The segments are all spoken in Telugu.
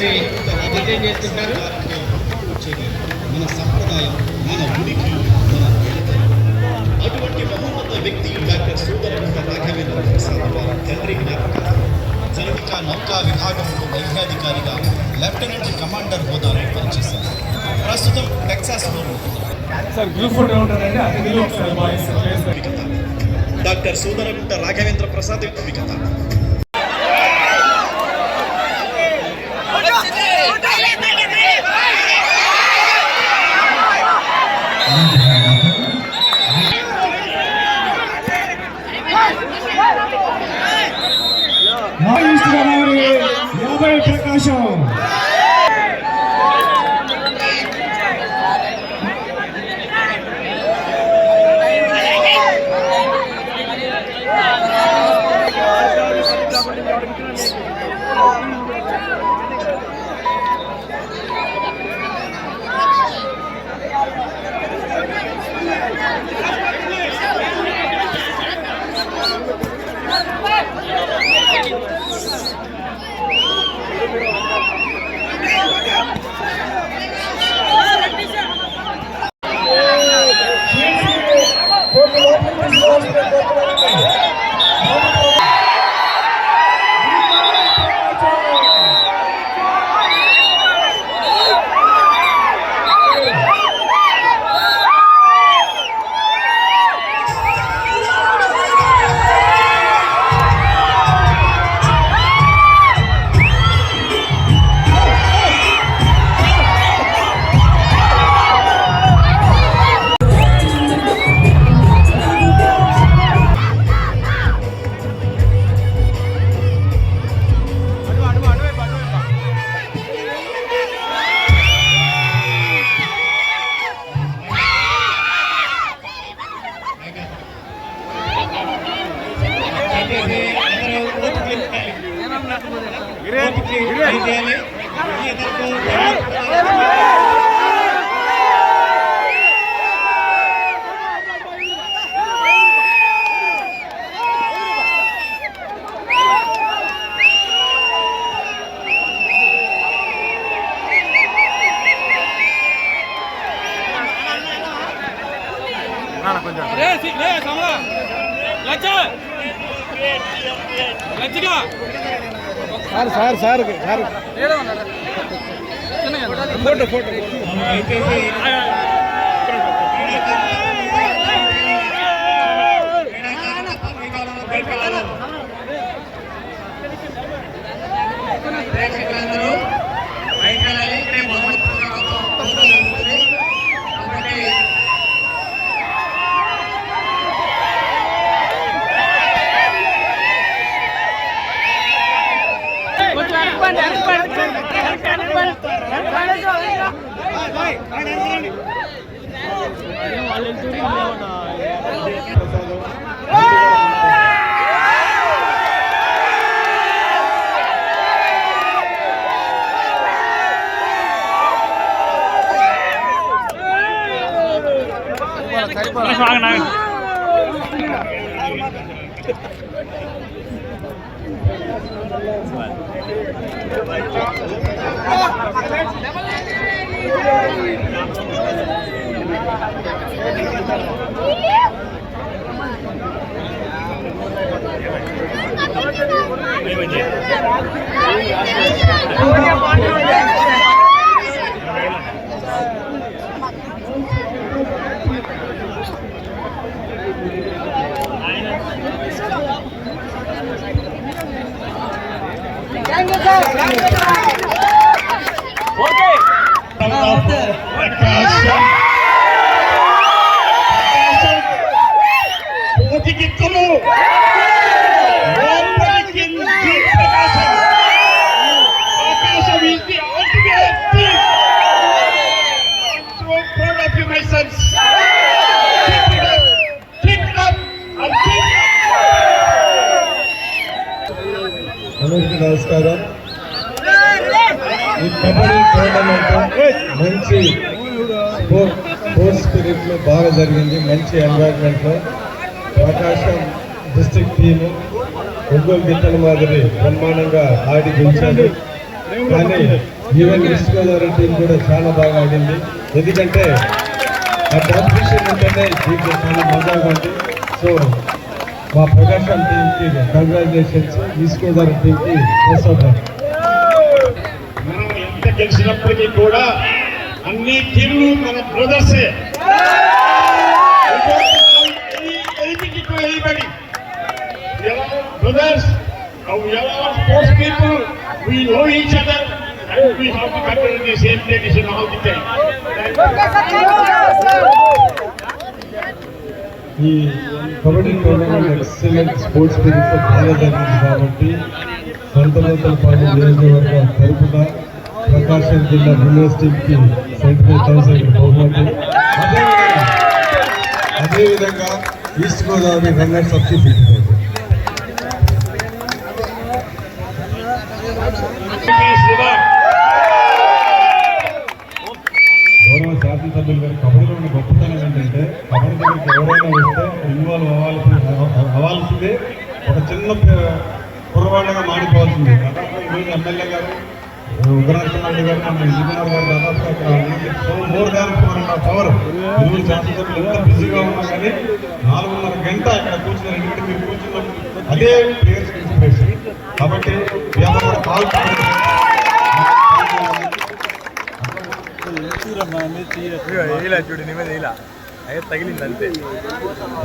చేసి పరిచయం చేస్తుంటారు. మన సంప్రదాయం, మన ఉనికి, మన అటువంటి మహోన్నత వ్యక్తి డాక్టర్ సూదరగుంట రాఘవేంద్ర ప్రసాద్ వారి తండ్రి జ్ఞాపకాలు. సైనిక నౌకా విభాగంలో వైద్యాధికారిగా లెఫ్టినెంట్ కమాండర్ హోదాలో పనిచేశారు. ప్రస్తుతం టెక్సాస్లో డాక్టర్ సూదరగుంట రాఘవేంద్ర ప్రసాద్ వ్యక్తిగత ప్రకాశం సార్ ఫోటో నమస్కారం. ఈ కబడ్డీ టోర్నమెంట్ మంచి స్పోర్ట్స్ స్పిరిట్ లో బాగా జరిగింది. మంచి ఎన్వైరన్మెంట్ లో ప్రకాశం డిస్ట్రిక్ట్ టీము ఒంగోలు గిత్తల మాదిరి బ్రహ్మాండంగా ఆడి గెలిచారు. కానీ ఈవెన్ ఈస్ట్ గోదావరి టీం కూడా చాలా బాగా ఆడింది. ఎందుకంటే ఆ కాంపిటీషన్ ఉంటేనే దీంట్లో చాలా మజాగా ఉంది. సో మా ప్రకాశం టీంకి కంగ్రాచులేషన్స్, ఈస్ట్ గోదావరి టీంకి మనం ఎంత గెలిచినప్పటికీ కూడా అన్ని టీంలు మన బ్రదర్సే. Brothers, we are all sports people. We know each other, and we have to battle in the same condition all the time. ఈ kabaddi tournament excellent sports spirit బాగా జరిగింది కాబట్టి సంతనూతలపాడు నియోజకవర్గం తరపున ప్రకాశం జిల్లా విన్నర్స్ టీంకి 75,000 బహుమతి, అదేవిధంగా ఈస్ట్ గోదావరి రన్నర్స్ అప్ కి 50,000. గౌరవ శాసనసభ్యులు గారు కబడ్డీలో ఉన్న గొప్పతనం ఏంటంటే కబడ్డీ దగ్గరికి ఎవరైనా వస్తే ఇన్వాల్వ్ అవ్వాల్సిందే, ఒక చిన్న కుర్రవాళ్ళగా మాడిపోవాల్సిందే. దాదాపు ఈరోజు ఎమ్మెల్యే గారు ఉగ్రనరసింహారెడ్డి గారు, మన ఇంజనీర్ గారు దాదాపు మోర్ దాన్ 4.5 hours ఈరోజు శాసనసభ్యులు ఎంత బిజీగా ఉన్నా కానీ 4.5 గంట ఇక్కడ కూర్చున్నారు. ఎందుకంటే మీరు కూర్చున్నప్పుడు అదే ప్లేయర్స్ ఇన్స్పిరేషన్ కాబట్టి తగిలింది అంతే.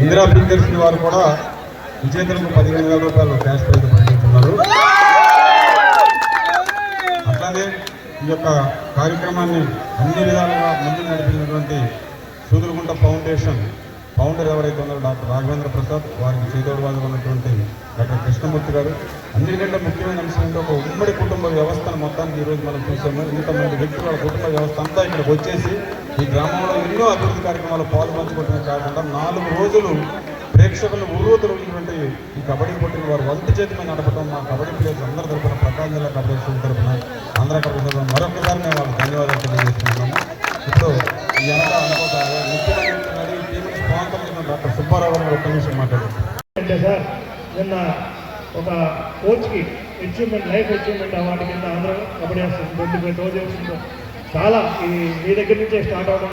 ఇందిరా బిల్డర్స్ వారు కూడా విజేతలకు 15,000 రూపాయలు క్యాష్ ప్రైజ్ పంచుతున్నారు. అట్లాగే ఈ యొక్క కార్యక్రమాన్ని అన్ని విధాలుగా ముందుకు నడిపినటువంటి సూదురుగుంట ఫౌండేషన్ ఫౌండర్ ఎవరైతే ఉన్నారో డాక్టర్ రాఘవేంద్ర ప్రసాద్, వారికి చేదోడువాదుగా ఉన్నటువంటి డాక్టర్ కృష్ణమూర్తి గారు. అన్నిటికంటే ముఖ్యమైన అంశం ఏంటంటే ఒక ఉమ్మడి కుటుంబ వ్యవస్థను మొత్తానికి ఈరోజు మనం చూసాము. ఇంతమంది వ్యక్తుల కుటుంబ వ్యవస్థ అంతా ఇక్కడికి వచ్చేసి ఈ గ్రామంలో ఎన్నో అభివృద్ధి కార్యక్రమాలు పాల్పంచుకోవడమే కాకుండా 4 రోజులు ప్రేక్షకులు ఉర్రూతలున్నటువంటి ఈ కబడ్డీ పోటీలు వారు వంతు చేతి మీద నడపడం మా కబడ్డీ ప్లేయర్స్ అందరి తరఫున, ప్రకాశం జిల్లా కబడ్డీ స్కూల్ తరఫున, ఆంధ్ర కబడ్డీ తరఫున మరొకసారి మేము వాళ్ళకి ధన్యవాదాలు తెలియజేస్తున్నాము. ఇప్పుడు ఈ వెనక అనుకోవాలి ముఖ్యమైన టీం స్పాన్సర్ చేసిన డాక్టర్ సుబ్బారావు గారు ఒక్క నిమిషం మాట్లాడారు. అంటే సార్ నిన్న ఒక కోచ్కి అచీవ్మెంట్, లైఫ్ అచీవ్మెంట్ అవార్డు కింద ఆంధ్ర కబడ్డీ 25,000 చాలా మీ దగ్గర నుంచే స్టార్ట్ అవడం